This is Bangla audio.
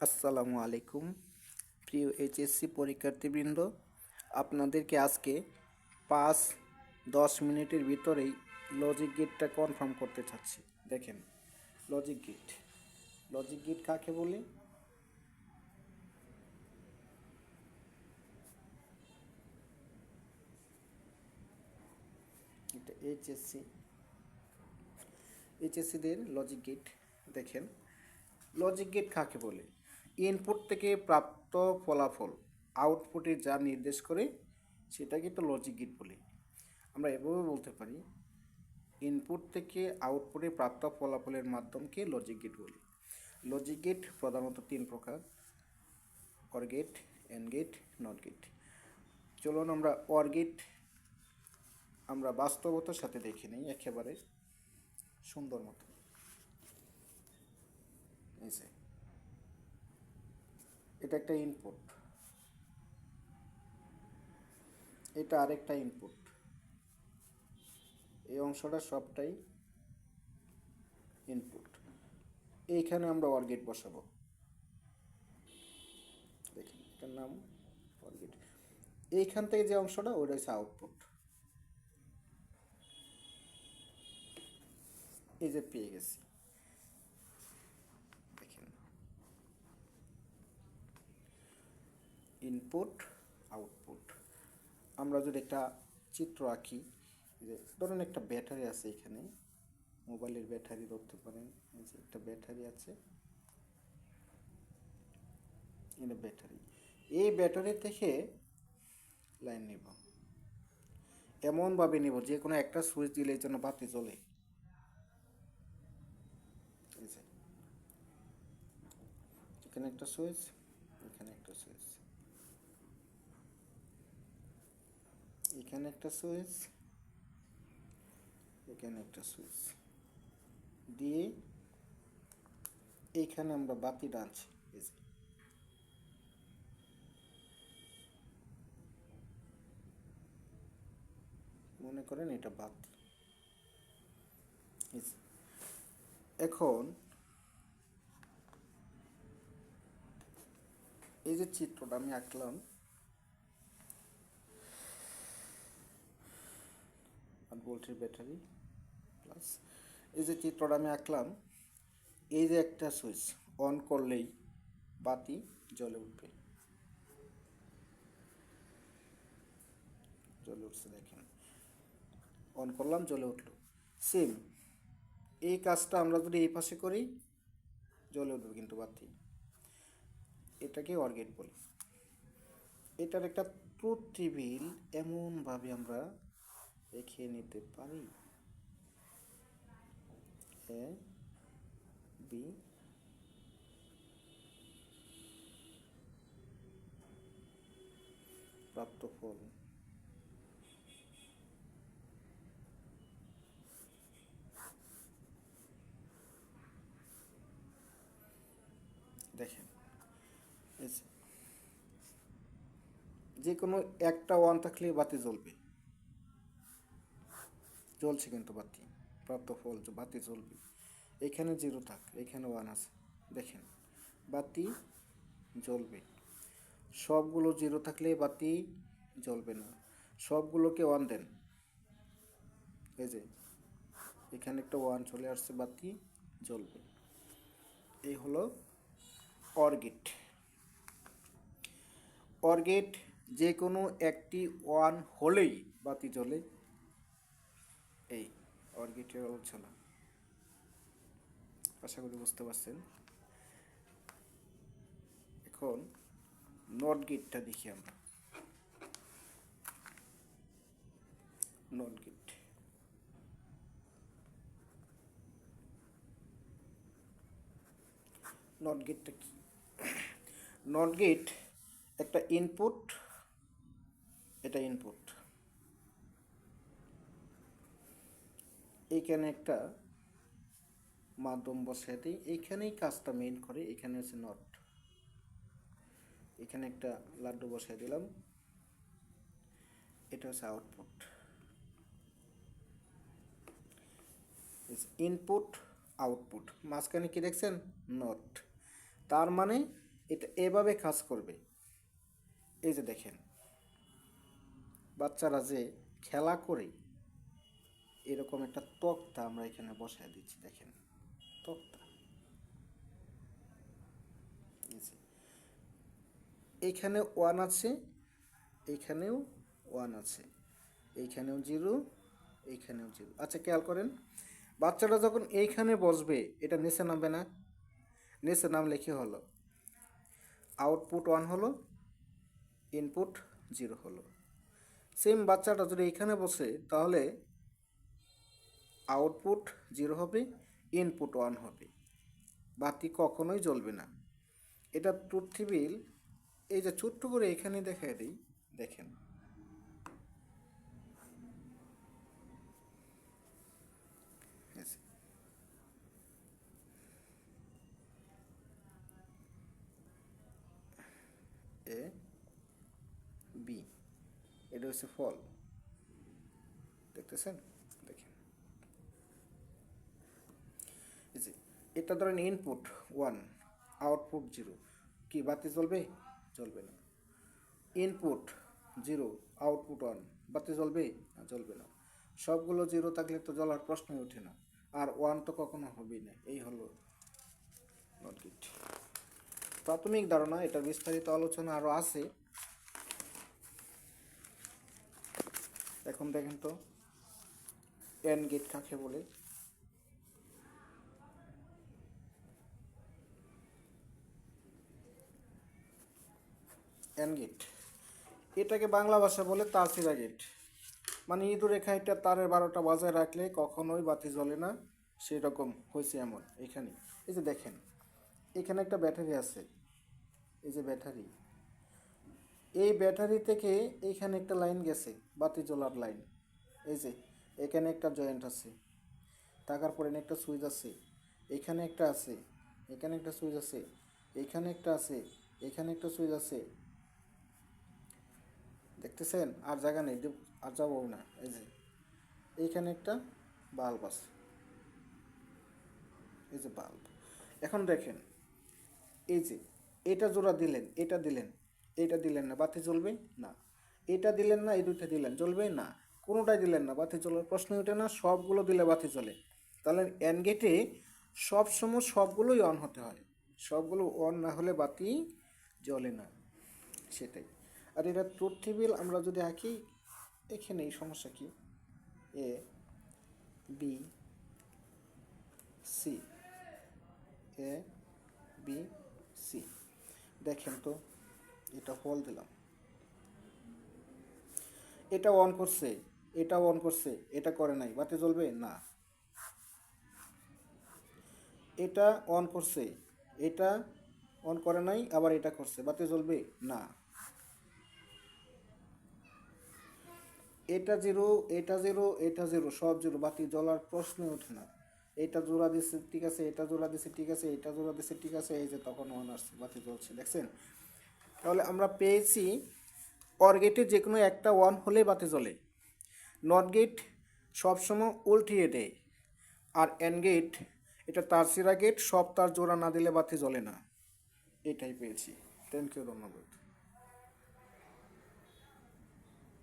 আসসালামু আলাইকুম প্রিয় এইচএসসি পরীক্ষার্থীবৃন্দ, আপনাদেরকে আজকে 5-10 মিনিটের ভিতরেই লজিক গেটটা কনফার্ম করতে চাচ্ছি। দেখেন, লজিক গেট কাকে বলে? এটা এইচএসসিদের লজিক গেট। দেখেন, লজিক গেট কাকে বলে? ইনপুট থেকে প্রাপ্ত ফলাফল আউটপুটে যা নির্দেশ করে সেটাকে তো লজিক গেট বলে। আমরা এভাবে বলতে পারি, ইনপুট থেকে আউটপুটে প্রাপ্ত ফলাফলের মাধ্যমকে লজিক গেট বলি। লজিক গেট প্রধানত 3 প্রকার: or gate, and gate, not gate. চলুন আমরা বাস্তবতার সাথে দেখে নিই একেবারে সুন্দর মতো। এটা একটা ইনপুট, এটা আরেকটা ইনপুট, এই অংশটা সবটাই ইনপুট। এইখানে আমরা অর গেট বসাবো। দেখেন, এটার নাম অর গেট। এইখান থেকে যে অংশটা ওটা হচ্ছে আউটপুট। এই যে পেয়ে গেছি, দেখেন, ইনপুট আউটপুট। আমরা যদি একটা চিত্র আঁকি, যে ধরুন একটা ব্যাটারি আছে এখানে, মোবাইলের ব্যাটারি ধরতে পারেন, এই যে একটা ব্যাটারি আছে, এটা ব্যাটারি। এই ব্যাটারি থেকে লাইন নিব, এমনভাবে নিব যে কোনো একটা সুইচ দিলে এই জন্য বাতি জ্বলে। এখানে একটা সুইচ, এখানে একটা সুইচ, এখানে একটা সুইচ, এখানে একটা সুইচ দিয়ে এইখানে আমরা বাতি টানছি। মনে করেন এটা বাতি। এখন এই যে চিত্রটা আমি আঁকলাম, ভোল্টের ব্যাটারি প্লাস, এই যে চিত্রটা আমি আঁকলাম, এই যে একটা সুইচ অন করলেই বাতি জ্বলে উঠবে, জ্বলে উঠছে, দেখেন, অন করলাম জ্বলে উঠলো। সেম এই কাজটা আমরা যদি এই পাশে করি, জ্বলে উঠবে কিন্তু বাতি। এটাকে অর গেট বলি। এটার একটা ট্রুথ টেবিল এমনভাবে আমরা রেখে নিতে পারি, এ বি প্রাপ্ত ফল, দেখেন, যে কোনো একটা ওয়ান থাকলে বাতি জ্বলবে, জ্বলছে কিন্তু বাতি, প্রাপ্ত ফল বাতি জ্বলবে। এখানে 0 থাক, এখানে 1 আছে, দেখেন বাতি জ্বলবে। সবগুলো 0 থাকলে বাতি জ্বলবে না, সবগুলোকে 1 দেন, এই যে এখানে একটা 1 চলে আসছে, বাতি জ্বলবে। এই হলো অর গেট। অর গেট যে কোনো একটি 1 হলেই বাতি জ্বলে, এই অর গেটের আলোচনা। আশা করি বুঝতে পারছেন। এখন নট গেটটা দেখি আমরা। নট গেট, নট গেটটা কি? নট গেট একটা ইনপুট, এটা ইনপুট, এইখানে একটা মাধ্যম বসাই দিই, এইখানেই কাজটা মেইন করে। এখানে হচ্ছে নট, এখানে একটা লাড্ডু বসাই দিলাম, এটা হচ্ছে আউটপুট। ইনপুট আউটপুট, মাঝখানে কি দেখছেন? নট। তার মানে এটা এভাবে কাজ করবে। এই যে দেখেন, বাচ্চারা যে খেলা করে, এরকম একটা তক্তা আমরা এখানে বসায় দিচ্ছি। দেখেন তক্তা, এইখানে ওয়ান আছে, এইখানেও ওয়ান আছে, এইখানেও জিরো, এইখানেও জিরো। আচ্ছা খেয়াল করেন, বাচ্চাটা যখন এইখানে বসবে এটা নিচে নামবে না? নিচে নামলে কি হলো? আউটপুট ওয়ান হলো, ইনপুট জিরো হলো। সেম বাচ্চাটা যদি এইখানে বসে তাহলে আউটপুট জিরো হবে, ইনপুট ওয়ান হবে, বাতি কখনোই জ্বলবে না। এটা ট্রুথ টেবিল। এই যে ছোট্ট করে এখানে দেখাই দিই, দেখেন এ বি, এটা হচ্ছে ফল, দেখতেছেন? দেখেন এই যে এটা ধরেন ইনপুট ওয়ান, আউটপুট জিরো, কি বাতি জ্বলবে? জ্বলবে না। ইনপুট জিরো, আউটপুট ওয়ান, বাতি জ্বলবে? না, জ্বলবে না। সবগুলো জিরো থাকলে তো জ্বলার প্রশ্নই ওঠে না, আর ওয়ান তো কখনো হবেই না। এই হলো নট গেট। প্রাথমিক ধারণা, এটা বিস্তারিত আলোচনা আরও আছে। এখন দেখেন তো এন্ড গেট কাকে বলে। এন্ড গেট, এটাকে বাংলা ভাষা বলে তারসিরা গেট। মানে ইঁদুর রেখা এটা তারের 12টা বাজায় রাখলে কখনোই বাতি জ্বলে না, সেই রকম হয়েছে এমন। এখানে এই যে দেখেন, এখানে একটা ব্যাটারি আছে, এই যে ব্যাটারি, এই ব্যাটারি থেকে এইখানে একটা লাইন গেছে, বাতি জ্বলার লাইন। এই যে এখানে একটা জয়েন্ট আছে, টাকার পরে একটা সুইচ আছে, এখানে একটা আছে, এখানে একটা সুইচ আছে, এখানে একটা আছে, এখানে একটা সুইচ আছে, দেখতেছেন? আর জায়গা নেই, আর যাবো না। এই যে এইখানে একটা বাল্ব আছে, এই যে বাল্ব। এখন দেখেন, এই যে এটা জোড়া দিলেন, এটা দিলেন, এটা দিলেন না, বাতি জ্বলবে না। এটা দিলেন না, এই দুইটা দিলেন, জ্বলবে না। কোনোটাই দিলেন না, বাতি জ্বলার প্রশ্ন ওঠে না। সবগুলো দিলে বাতি জ্বলে। তাহলে এন্ড গেটে সবসময় সবগুলোই অন হতে হয়, সবগুলো অন না হলে বাতি জ্বলে না, সেটাই। আর এটা ট্রুথ টেবিল আমরা যদি আঁকি, এখানে এই সমস্যা কি, A B C, A B C. দেখেন তো, এটা ফল দিলাম, এটা অন করছে, এটা অন করছে, এটা করে নাই, বাতি জ্বলবে না। এটা অন করছে, এটা অন করে নাই, আবার এটা করছে, বাতি জ্বলবে না। এটা জিরো, এটা জিরো, এটা জিরো, সব জিরো, বাতি জ্বলার প্রশ্নই ওঠে না। এটা জোড়া দিচ্ছে ঠিক আছে, এটা জোড়া দিচ্ছে ঠিক আছে, এটা জোড়া দিচ্ছে ঠিক আছে, এই যে তখন অন আসছে, বাতি জ্বলছে, দেখছেন? তাহলে আমরা পেয়েছি অর গেটে যে কোনো একটা ওয়ান হলে বাতি জ্বলে, নট গেট সবসময় উল্টিয়ে দেয়, আর এন্ড গেট এটা তারসিরা গেট, সব তার জোড়া না দিলে বাতি জ্বলে না। এটাই পেয়েছি। থ্যাংক ইউ, ধন্যবাদ।